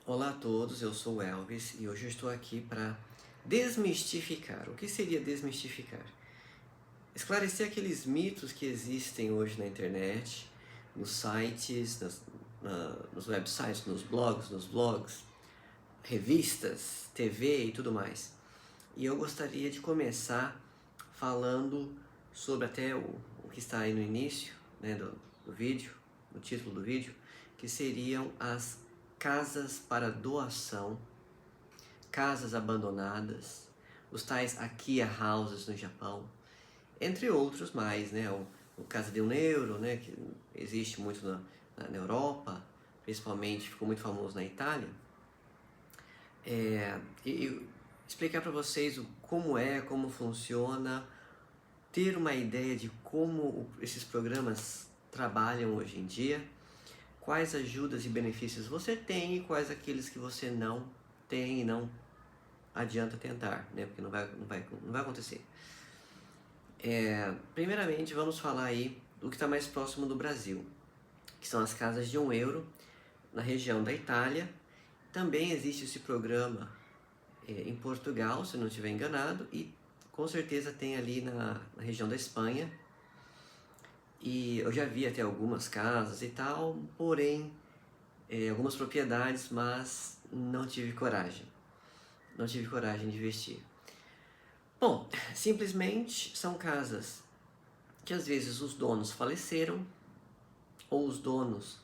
Olá a todos, eu sou o Elvis e hoje eu estou aqui para desmistificar. O que seria desmistificar? Esclarecer aqueles mitos que existem hoje na internet, nos sites, nos websites, nos blogs, revistas, TV e tudo mais. E eu gostaria de começar falando sobre até o que está aí no início, né, do vídeo, no título do vídeo, que seriam as casas para doação, casas abandonadas, os tais Akiya Houses no Japão, entre outros mais, né? O Casa de €1, né? Que existe muito na Europa, principalmente ficou muito famoso na Itália. E explicar para vocês como funciona, ter uma ideia de como esses programas trabalham hoje em dia, quais ajudas e benefícios você tem e quais aqueles que você não tem e não adianta tentar, né? Porque não vai acontecer. Primeiramente, vamos falar aí do que está mais próximo do Brasil, que são as casas de €1 na região da Itália. Também existe esse programa em Portugal, se não estiver enganado, e com certeza tem ali na região da Espanha. E eu já vi até algumas casas e tal, porém algumas propriedades, mas não tive coragem. Não tive coragem de investir. Bom, simplesmente são casas que às vezes os donos faleceram ou os donos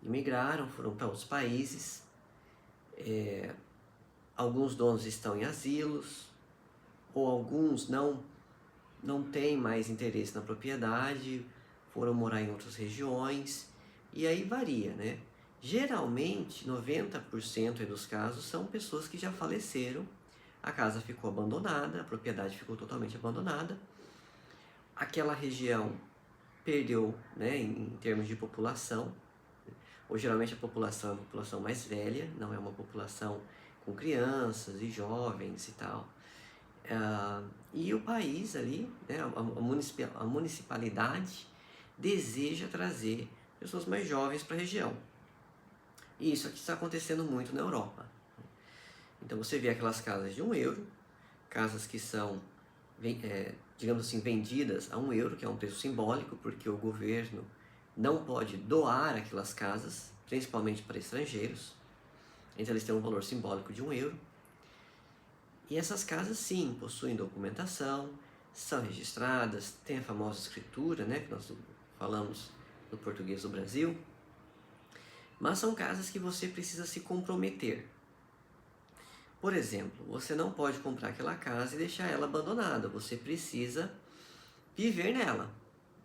imigraram, foram para outros países. Alguns donos estão em asilos ou alguns não têm mais interesse na propriedade, foram morar em outras regiões e aí varia, né? Geralmente, 90% dos casos são pessoas que já faleceram, a casa ficou abandonada, a propriedade ficou totalmente abandonada, aquela região perdeu, né, em termos de população, ou geralmente a população é uma população mais velha, não é uma população com crianças e jovens e tal. E o país ali, né, a municipalidade deseja trazer pessoas mais jovens para a região. E isso aqui está acontecendo muito na Europa. Então você vê aquelas casas de €1, casas que são, digamos assim, vendidas a €1, que é um preço simbólico, porque o governo não pode doar aquelas casas, principalmente para estrangeiros. Então eles têm um valor simbólico de €1. E essas casas sim, possuem documentação, são registradas, tem a famosa escritura, né, que nós falamos no português do Brasil. Mas são casas que você precisa se comprometer. Por exemplo, você não pode comprar aquela casa e deixar ela abandonada. Você precisa viver nela.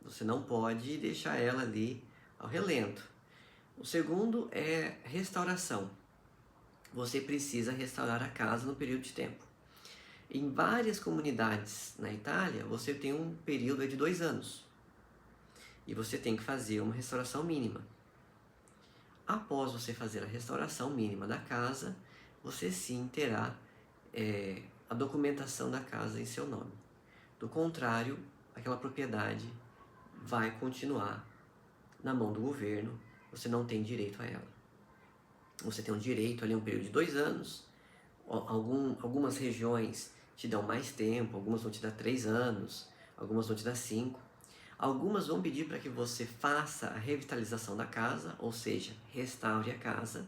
Você não pode deixar ela ali ao relento. O segundo é restauração. Você precisa restaurar a casa no período de tempo. Em várias comunidades na Itália, você tem um período de 2 anos. E você tem que fazer uma restauração mínima. Após você fazer a restauração mínima da casa, você sim terá a documentação da casa em seu nome. Do contrário, aquela propriedade vai continuar na mão do governo, você não tem direito a ela. Você tem um direito ali, um período de 2 anos, algumas regiões te dão mais tempo, algumas vão te dar 3 anos, algumas vão te dar 5. Algumas vão pedir para que você faça a revitalização da casa, ou seja, restaure a casa,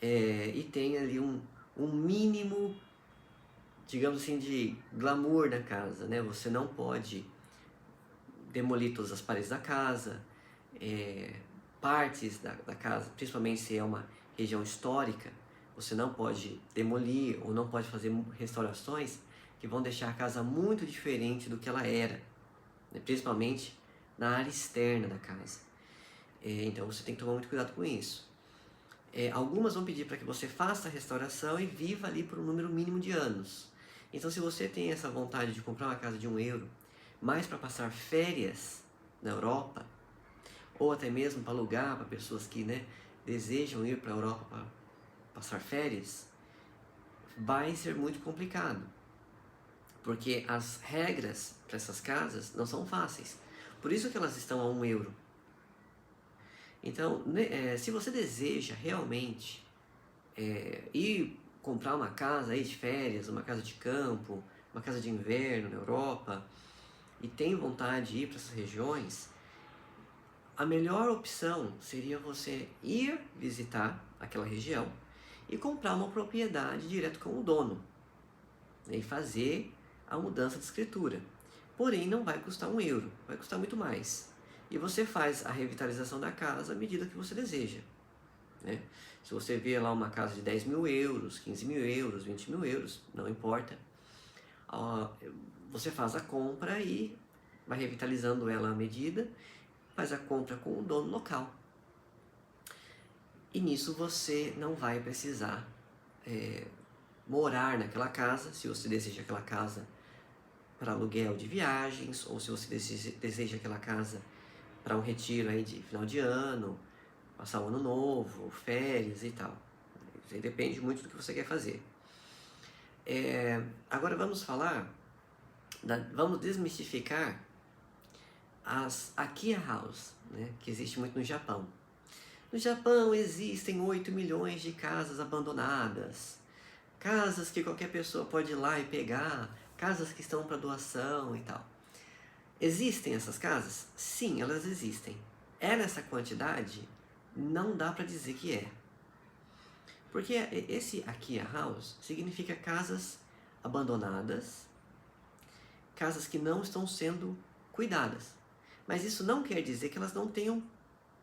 e tenha ali um mínimo, digamos assim, de glamour na casa, né? Você não pode demolir todas as paredes da casa, partes da casa, principalmente se é uma região histórica, você não pode demolir ou não pode fazer restaurações que vão deixar a casa muito diferente do que ela era, principalmente na área externa da casa. Então você tem que tomar muito cuidado com isso. Algumas vão pedir para que você faça a restauração e viva ali por um número mínimo de anos. Então se você tem essa vontade de comprar uma casa de €1, mais para passar férias na Europa, ou até mesmo para alugar para pessoas que, né, desejam ir para a Europa para passar férias, vai ser muito complicado. Porque as regras para essas casas não são fáceis. Por isso que elas estão a €1. Então, se você deseja realmente ir comprar uma casa aí de férias, uma casa de campo, uma casa de inverno na Europa, e tem vontade de ir para essas regiões, a melhor opção seria você ir visitar aquela região e comprar uma propriedade direto com o dono, né, e fazer a mudança de escritura. Porém, não vai custar €1, vai custar muito mais. E você faz a revitalização da casa à medida que você deseja, né? Se você vê lá uma casa de €10.000, €15.000, €20.000, não importa, você faz a compra e vai revitalizando ela à medida, faz a compra com o dono local. E nisso você não vai precisar morar naquela casa, se você deseja aquela casa para aluguel de viagens, ou se você deseja aquela casa para um retiro aí de final de ano, passar o ano novo, férias e tal. Isso aí depende muito do que você quer fazer. Agora vamos falar, vamos desmistificar as Akia House, né, que existe muito no Japão. No Japão existem 8 milhões de casas abandonadas, casas que qualquer pessoa pode ir lá e pegar, casas que estão para doação e tal. Existem essas casas? Sim, elas existem. É nessa quantidade? Não dá para dizer que é. Porque esse Akia House significa casas abandonadas, casas que não estão sendo cuidadas. Mas isso não quer dizer que elas não tenham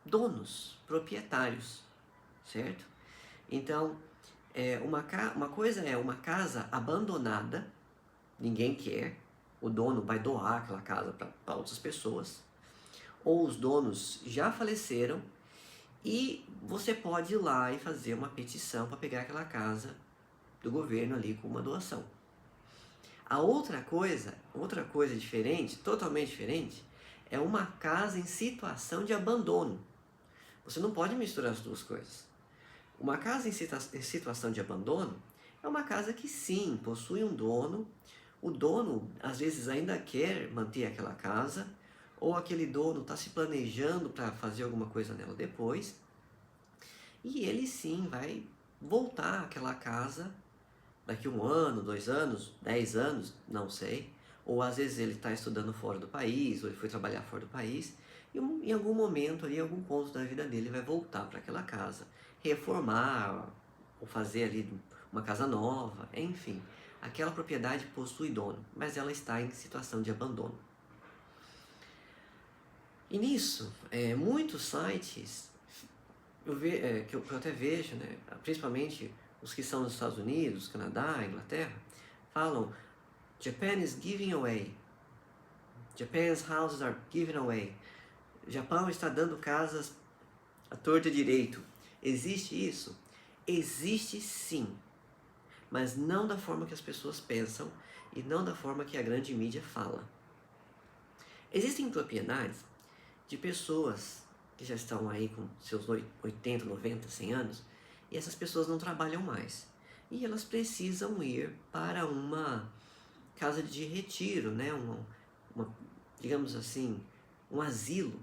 donos, proprietários, certo? Então, uma coisa é uma casa abandonada, ninguém quer, o dono vai doar aquela casa para outras pessoas, ou os donos já faleceram e você pode ir lá e fazer uma petição para pegar aquela casa do governo ali com uma doação. A outra coisa diferente, totalmente diferente, é uma casa em situação de abandono. Você não pode misturar as duas coisas. Uma casa em situação de abandono é uma casa que sim, possui um dono. O dono às vezes ainda quer manter aquela casa, ou aquele dono está se planejando para fazer alguma coisa nela depois, e ele sim vai voltar àquela casa daqui 1 ano, 2 anos, 10 anos, não sei. Ou às vezes ele está estudando fora do país, ou ele foi trabalhar fora do país, e em algum momento, ali, em algum ponto da vida dele, vai voltar para aquela casa, reformar, ou fazer ali uma casa nova, enfim. Aquela propriedade possui dono, mas ela está em situação de abandono. E nisso, muitos sites, que eu até vejo, né, principalmente os que são nos Estados Unidos, Canadá, Inglaterra, falam Japan is giving away. Japan's houses are given away. O Japão está dando casas à torta e direito. Existe isso? Existe sim, mas não da forma que as pessoas pensam e não da forma que a grande mídia fala. Existem propriedades de pessoas que já estão aí com seus 80, 90, 100 anos, e essas pessoas não trabalham mais. E elas precisam ir para uma casa de retiro, né? Digamos assim, um asilo.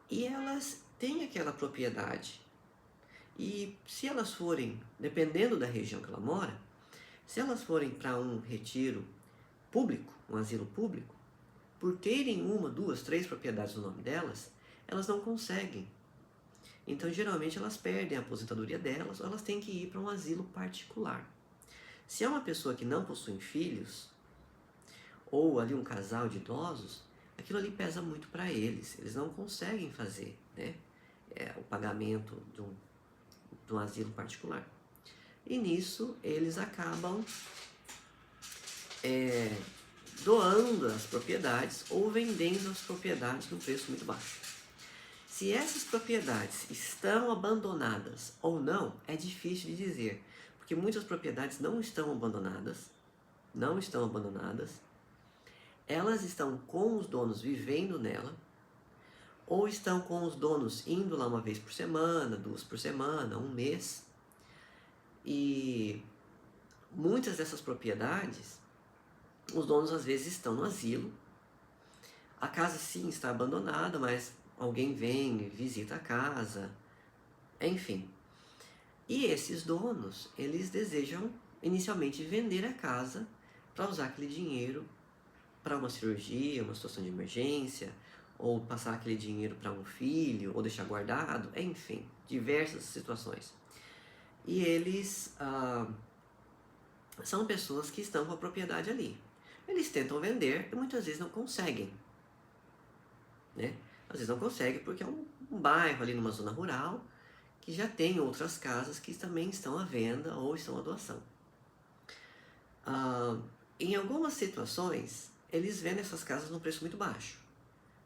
E elas têm aquela propriedade. E se elas forem, dependendo da região que ela mora, se elas forem para um retiro público, um asilo público, por terem 1, 2, 3 propriedades no nome delas, elas não conseguem. Então, geralmente, elas perdem a aposentadoria delas, ou elas têm que ir para um asilo particular. Se é uma pessoa que não possui filhos, ou ali um casal de idosos, aquilo ali pesa muito para eles. Eles não conseguem fazer, né, o pagamento de um asilo particular. E nisso, eles acabam doando as propriedades ou vendendo as propriedades num preço muito baixo. Se essas propriedades estão abandonadas ou não, é difícil de dizer, porque muitas propriedades não estão abandonadas, elas estão com os donos vivendo nela, ou estão com os donos indo lá 1 vez por semana, 2 por semana, 1 mês, e muitas dessas propriedades, os donos às vezes estão no asilo, a casa sim está abandonada, mas alguém vem, visita a casa, enfim. E esses donos, eles desejam inicialmente vender a casa para usar aquele dinheiro para uma cirurgia, uma situação de emergência, ou passar aquele dinheiro para um filho, ou deixar guardado, enfim, diversas situações. E eles são pessoas que estão com a propriedade ali. Eles tentam vender e muitas vezes não conseguem, né? Às vezes não conseguem porque é um bairro ali numa zona rural que já tem outras casas que também estão à venda ou estão à doação. Em algumas situações, eles vendem essas casas num preço muito baixo.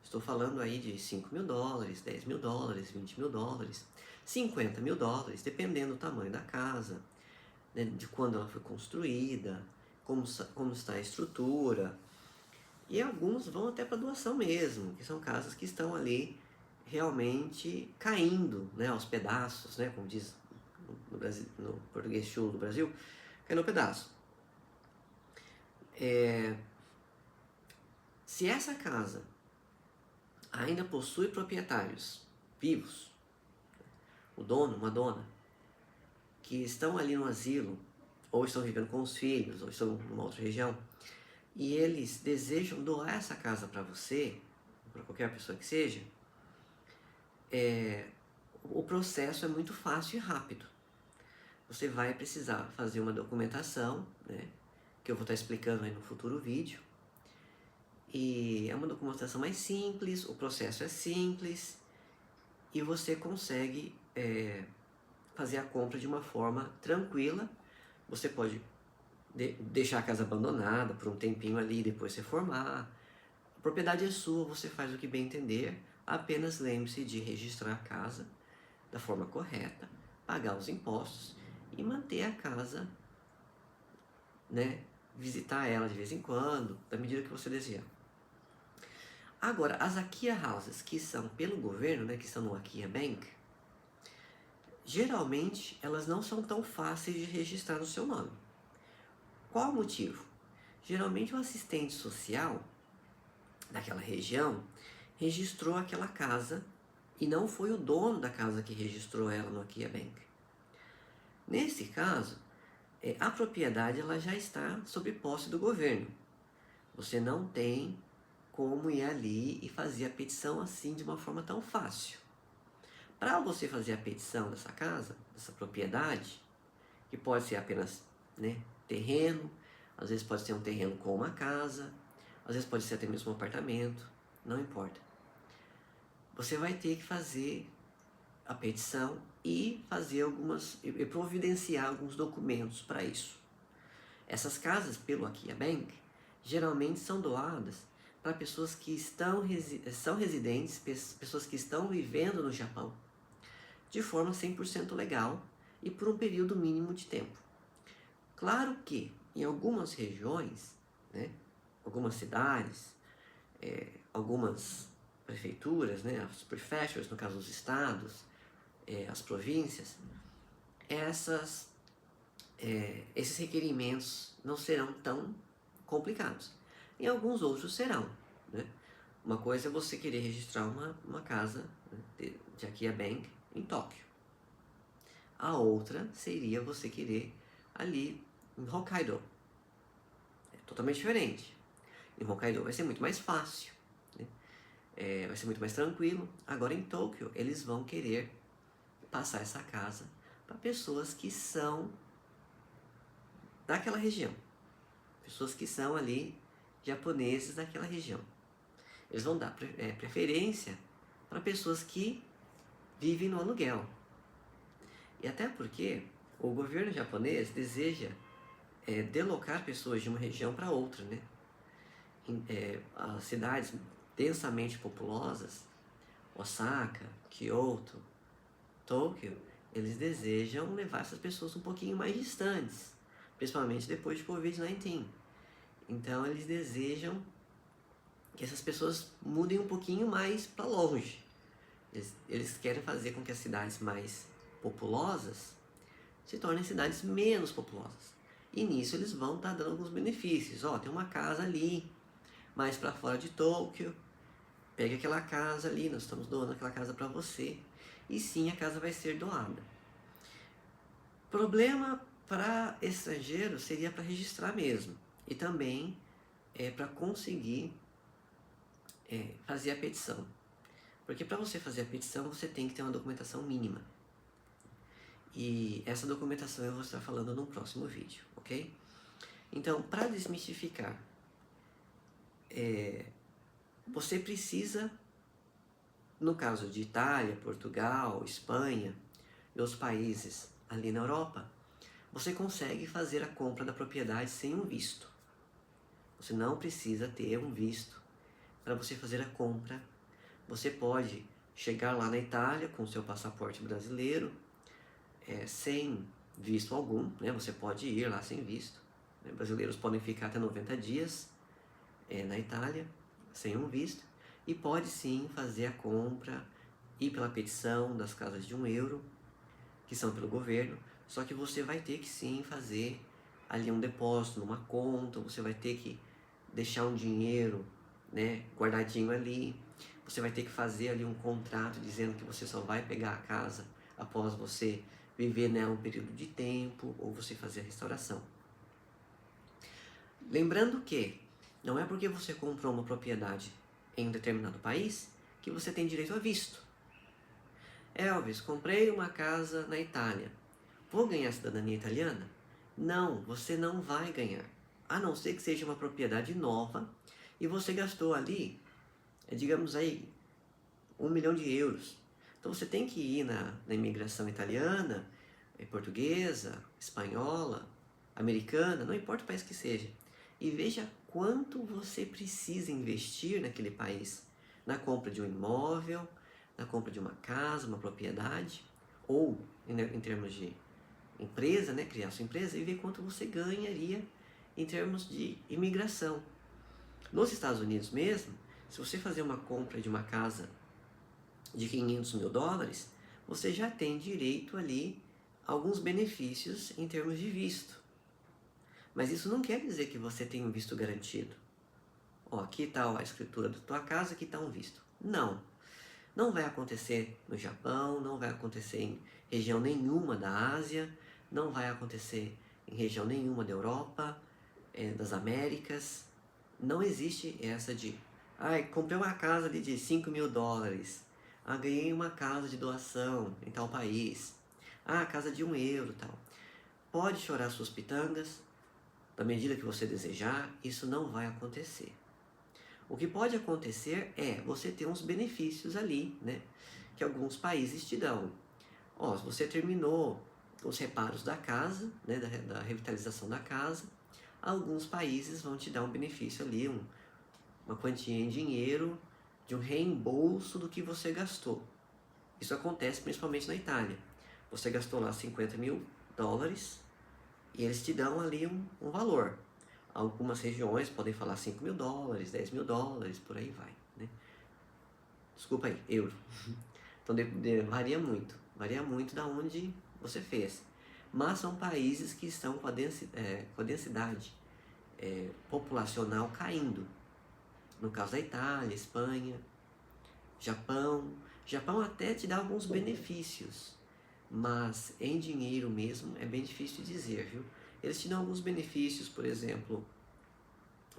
Estou falando aí de $5.000, $10.000, $20.000, $50.000, dependendo do tamanho da casa, né, de quando ela foi construída, como está a estrutura. E alguns vão até para doação mesmo, que são casas que estão ali realmente caindo, né, aos pedaços, né, como diz no, Brasil, no português chulo do Brasil, caindo ao pedaço. Se essa casa ainda possui proprietários vivos, o dono, uma dona, que estão ali no asilo, ou estão vivendo com os filhos, ou estão numa outra região, e eles desejam doar essa casa para você, para qualquer pessoa que seja, o processo é muito fácil e rápido. Você vai precisar fazer uma documentação, né, que eu vou estar explicando aí no futuro vídeo. E é uma documentação mais simples, o processo é simples e você consegue fazer a compra de uma forma tranquila. Você pode deixar a casa abandonada por um tempinho ali, depois reformar. A propriedade é sua, você faz o que bem entender. Apenas lembre-se de registrar a casa da forma correta, pagar os impostos e manter a casa, né, visitar ela de vez em quando, da medida que você desejar. Agora, as Akia Houses que são pelo governo, né, que estão no Akia Bank, geralmente elas não são tão fáceis de registrar no seu nome. Qual o motivo? Geralmente o assistente social daquela região registrou aquela casa e não foi o dono da casa que registrou ela no Akia Bank. Nesse caso, a propriedade ela já está sob posse do governo. Você não tem como ir ali e fazer a petição assim de uma forma tão fácil. Para você fazer a petição dessa casa, dessa propriedade, que pode ser apenas, né, terreno, às vezes pode ser um terreno com uma casa, às vezes pode ser até mesmo um apartamento, não importa. Você vai ter que fazer a petição e providenciar alguns documentos para isso. Essas casas pelo Akia Bank geralmente são doadas para pessoas que são residentes, pessoas que estão vivendo no Japão, de forma 100% legal e por um período mínimo de tempo. Claro que em algumas regiões, né, algumas cidades, algumas prefeituras, né, as prefectures, no caso os estados, as províncias, esses requerimentos não serão tão complicados. Em alguns outros serão, né? Uma coisa é você querer registrar uma casa, né, de Akia Bank em Tóquio. A outra seria você querer ali em Hokkaido. É totalmente diferente. Em Hokkaido vai ser muito mais fácil, né? Vai ser muito mais tranquilo. Agora em Tóquio eles vão querer passar essa casa para pessoas que são daquela região. Pessoas que são ali japoneses daquela região. Eles vão dar preferência para pessoas que vivem no aluguel. E até porque o governo japonês deseja deslocar pessoas de uma região para outra, né? As cidades densamente populosas, Osaka, Kyoto, Tóquio, eles desejam levar essas pessoas um pouquinho mais distantes, principalmente depois de Covid-19. Então eles desejam que essas pessoas mudem um pouquinho mais para longe. Eles querem fazer com que as cidades mais populosas se tornem cidades menos populosas. E nisso eles vão estar dando alguns benefícios. Tem uma casa ali, mais para fora de Tóquio. Pega aquela casa ali, nós estamos doando aquela casa para você. E sim, a casa vai ser doada. Problema para estrangeiro seria para registrar mesmo, e também para conseguir fazer a petição. Porque para você fazer a petição, você tem que ter uma documentação mínima. E essa documentação eu vou estar falando no próximo vídeo, ok? Então, para desmistificar, você precisa, no caso de Itália, Portugal, Espanha e os países ali na Europa, você consegue fazer a compra da propriedade sem um visto. Você não precisa ter um visto para você fazer a compra. Você pode chegar lá na Itália com seu passaporte brasileiro, sem visto algum, né? Você pode ir lá sem visto. Né? Brasileiros podem ficar até 90 dias na Itália, sem um visto, e pode sim fazer a compra, ir pela petição das casas de €1, que são pelo governo, só que você vai ter que sim fazer ali um depósito numa conta, você vai ter que deixar um dinheiro, né, guardadinho ali, você vai ter que fazer ali um contrato dizendo que você só vai pegar a casa após você viver nela um período de tempo, ou você fazer a restauração. Lembrando que não é porque você comprou uma propriedade em um determinado país que você tem direito a visto. Elvis, comprei uma casa na Itália. Vou ganhar cidadania italiana? Não, você não vai ganhar. A não ser que seja uma propriedade nova e você gastou ali, digamos aí, €1 milhão. Então você tem que ir na imigração italiana, portuguesa, espanhola, americana, não importa o país que seja, e veja quanto você precisa investir naquele país, na compra de um imóvel, na compra de uma casa, uma propriedade, ou em termos de empresa, né, criar sua empresa, e ver quanto você ganharia em termos de imigração. Nos Estados Unidos mesmo, se você fazer uma compra de uma casa de $500 mil, você já tem direito ali a alguns benefícios em termos de visto. Mas isso não quer dizer que você tem um visto garantido. Ó, aqui está a escritura da tua casa, aqui está um visto. Não. Não vai acontecer no Japão, não vai acontecer em região nenhuma da Ásia, não vai acontecer em região nenhuma da Europa, das Américas. Não existe essa de, comprei uma casa ali de $5 mil, ganhei uma casa de doação em tal país, casa de €1, tal. Pode chorar suas pitangas, da medida que você desejar, isso não vai acontecer. O que pode acontecer é você ter uns benefícios ali, né, que alguns países te dão. Se você terminou os reparos da casa, né, da revitalização da casa, alguns países vão te dar um benefício ali, uma quantia em dinheiro, de um reembolso do que você gastou. Isso acontece principalmente na Itália. Você gastou lá $50 mil e eles te dão ali um valor. Algumas regiões podem falar $5 mil, $10 mil, por aí vai, né? Desculpa aí, euro. Então varia muito da onde você fez. Mas são países que estão com a densidade populacional caindo. No caso da Itália, Espanha, Japão. Japão até te dá alguns benefícios, mas em dinheiro mesmo é bem difícil de dizer, viu? Eles te dão alguns benefícios, por exemplo,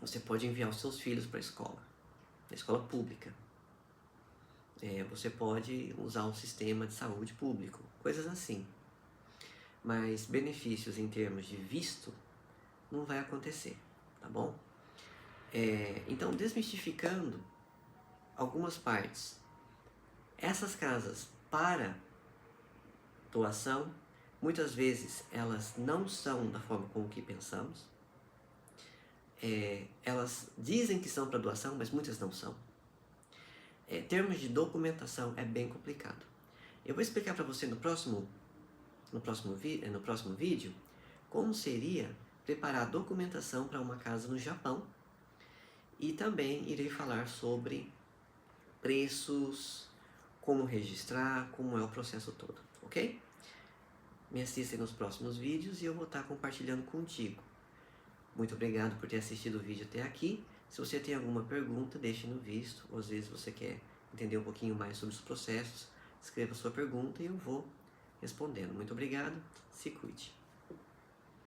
você pode enviar os seus filhos para a escola pública. Você pode usar um sistema de saúde público, coisas assim. Mas benefícios em termos de visto não vai acontecer, tá bom? Então, desmistificando algumas partes, essas casas para doação, muitas vezes elas não são da forma como que pensamos. Elas dizem que são para doação, mas muitas não são. Termos de documentação é bem complicado. Eu vou explicar para você no próximo vídeo como seria preparar a documentação para uma casa no Japão, e também irei falar sobre preços, como registrar, como é o processo todo, ok? Me assista nos próximos vídeos e eu vou estar compartilhando contigo. Muito obrigado por ter assistido o vídeo até aqui. Se você tem alguma pergunta, deixe no visto, ou às vezes você quer entender um pouquinho mais sobre os processos, escreva sua pergunta e eu vou respondendo. Muito obrigado, se cuide.